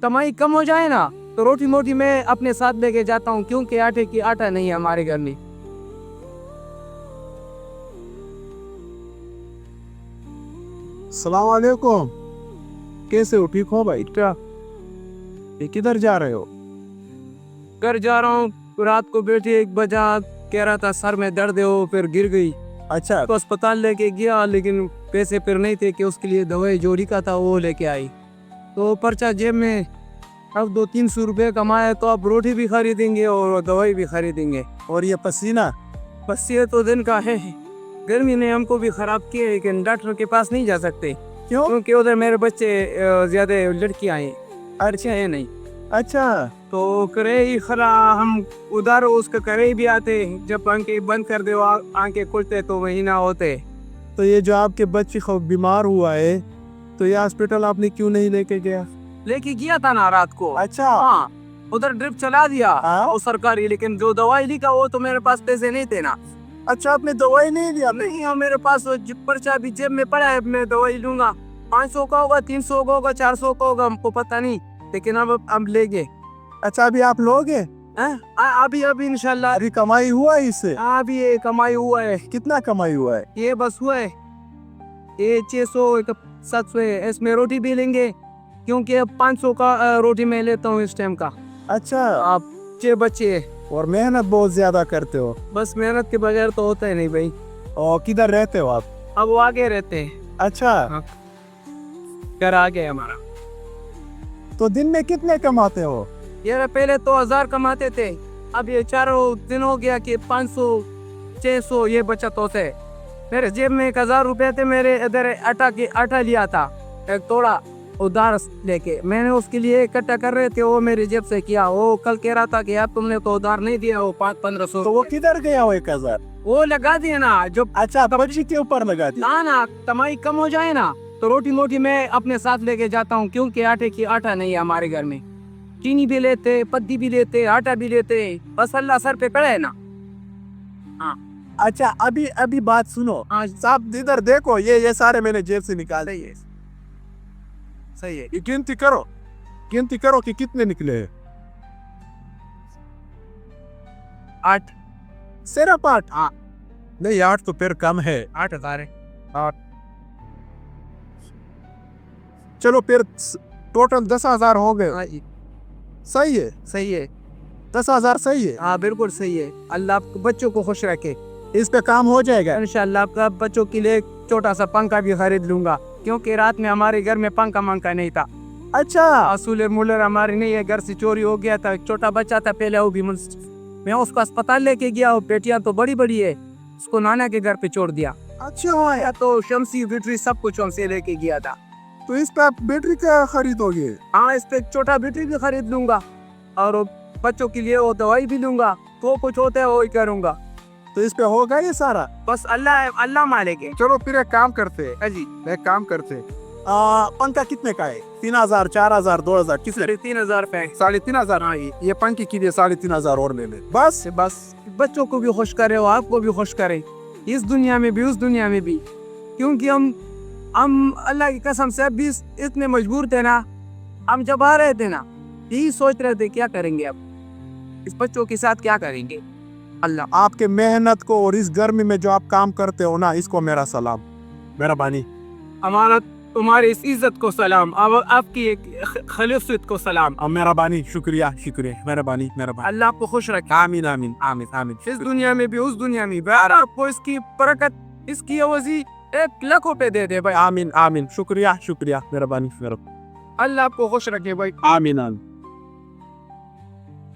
कमाई कम हो जाए ना तो रोटी मोटी मैं अपने साथ लेके जाता हूँ, क्योंकि आटे की आटा नहीं है हमारे घर में। सलाम वालेकुम, कैसे हो? ठीक हो भाई? क्या ये किधर जा रहे हो? कर जा रहा हूँ, रात को बेटी 1 बजा कह रहा था सर में दर्द है, वो फिर गिर गई अच्छा, तो अस्पताल लेके गया, लेकिन पैसे फिर नहीं थे कि उसके लिए दवाई जोड़ी का था वो लेके आई, तो पर्चा जेब में। अब 200-300 रुपये कमाए तो अब रोटी भी खरीदेंगे और दवाई भी खरीदेंगे। और ये पसीना? बस ये तो दिन का है, गर्मी ने हमको भी खराब किया, लेकिन डॉक्टर के पास नहीं जा सकते क्यों? क्योंकि उधर मेरे बच्चे ज्यादा लड़कियां हैं, अच्छे हैं नहीं, अच्छा, तो करे ही खरा हम उधर उसका करे ही भी आते, जब आंखें बंद कर दे आंखें खुलते तो वही ना होते। तो ये जो आपके बच्चे बीमार हुआ है, तो ये हॉस्पिटल आपने क्यों नहीं लेके गया? लेके गया था ना रात को। अच्छा, हाँ, उधर ड्रिप चला दिया हाँ? वो सरकारी, लेकिन जो दवाई लिखा वो तो मेरे पास पैसे नहीं थे ना। अच्छा, आपने दवाई नहीं दिया? नहीं, और मेरे पास वो पर्चा भी जेब में पड़ा है, मैं दवाई लूंगा, 500 का होगा, 300 का होगा, 400 का होगा, हमको पता नहीं, लेकिन अब ले गए। अच्छा, अभी आप लोगे? अभी इंशाल्लाह अभी कमाई हुआ है इससे? अभी ये कमाई हुआ है, कितना कमाई हुआ है? ये बस हुआ है ये 600 700 है, इसमें रोटी भी लेंगे, क्योंकि अब 500 का रोटी मैं लेता हूँ इस टाइम का। अच्छा, आप 6 बच्चे हैं, और मेहनत बहुत ज्यादा करते हो। बस मेहनत के बगैर तो होता ही नहीं भाई। और किधर रहते हो आप? अब वो आगे रहते हैं, अच्छा, घर आ गए हमारा। तो दिन में कितने कमाते हो? ये पहले तो 1000 कमाते थे, अब ये 4 दिन हो गया कि 500 600 ये बचत होते है। मेरे जेब में 1000 रुपए थे, मेरे इधर आटा लिया था एक तोड़ा उधार लेके, मैंने उसके लिए इकट्ठा कर रहे थे, वो मेरे जेब से किया। वो कल कह रहा था कि यार तुमने तो उधार नहीं दिया, वो 500-1500 तो वो किधर गया वो 1000? वो लगा दिए ना, जो अच्छा, बच्ची के ऊपर लगा दिया। ना कमाई कम हो जाए ना तो रोटी मोटी मैं अपने साथ लेके जाता हूँ, क्योंकि आटे की आटा नहीं है हमारे घर में। चीनी भी लेते, पत्ती भी लेते, आटा भी लेते, बस अल्लाह सर पे खड़ा है ना। हाँ अच्छा, अभी बात सुनो। हाँ, साहब इधर देखो, ये सारे मैंने जेब से निकाले। सही है। ये गिनती करो कि कितने निकले हैं। 8 सिर्फ 8? हाँ। नहीं, 8 तो फिर कम है। 8000 है। 8, चलो फिर टोटल 10,000 हो गए। हाँ जी, सही है, सही है। 10,000 सही है। हाँ बिल्कुल सही है, अल्लाह आपको बच्चों को खुश रखे। इस पे काम हो जाएगा। इंशाल्लाह आपका बच्चों के लिए छोटा सा पंखा भी खरीद लूंगा, क्योंकि रात में हमारे घर में पंखा नहीं था। अच्छा, असूल मुलर हमारी नहीं है, घर से चोरी हो गया था, छोटा बच्चा था पहले, वो भी मैं उसको अस्पताल लेके गया, बेटियां तो बड़ी बड़ी है, उसको नाना के घर पे छोड़ दिया। अच्छा, या तो शमसी बैटरी सब कुछ हमसे लेके गया था। तो इस पे आप बैटरी क्या खरीदोगे? हाँ, इस पे छोटा बैटरी भी खरीद लूंगा, और वो बच्चों के लिए वो दवाई भी लूंगा, तो कुछ होता है वो ही करूंगा। तो इस पे होगा ये सारा? बस अल्लाह मालिक है। चलो फिर एक काम करते हैं। जी, पंखा कितने का है? 3,000, 4,000, 2,000? किसने? 3,500 रुपए। 3,500? हाँ जी, ये पंखे के लिए 3,500 और ले ले। बस बस बच्चों को भी खुश करे और आपको भी खुश करे, इस दुनिया में भी उस दुनिया में भी, क्योंकि हम अल्लाह की कसम से अभी इतने मजबूर थे ना, हम जब आ रहे थे ना यही सोच रहे थे क्या करेंगे, अब इस बच्चों के साथ क्या करेंगे। अल्लाह आपके मेहनत को और इस गर्मी में जो आप काम करते हो ना, इसको मेरा सलाम, मेहरबानी। हमारा तुम्हारी इस इज्जत को सलाम, अब आपकी एक खलूसियत को सलाम। मेहरबानी, शुक्रिया, मेहरबानी। अल्लाह आपको खुश रखे, आमीन, आमीन, आमीन, आमीन। इस दुनिया में भी उस दुनिया में भी, और आपको इसकी बरकत, इसकी अवजी 1 लाख रुपए दे दे भाई। आमीन, आमीन, शुक्रिया, मेहरबानी। अल्लाह आपको खुश रखे भाई। आमीन, आमीन।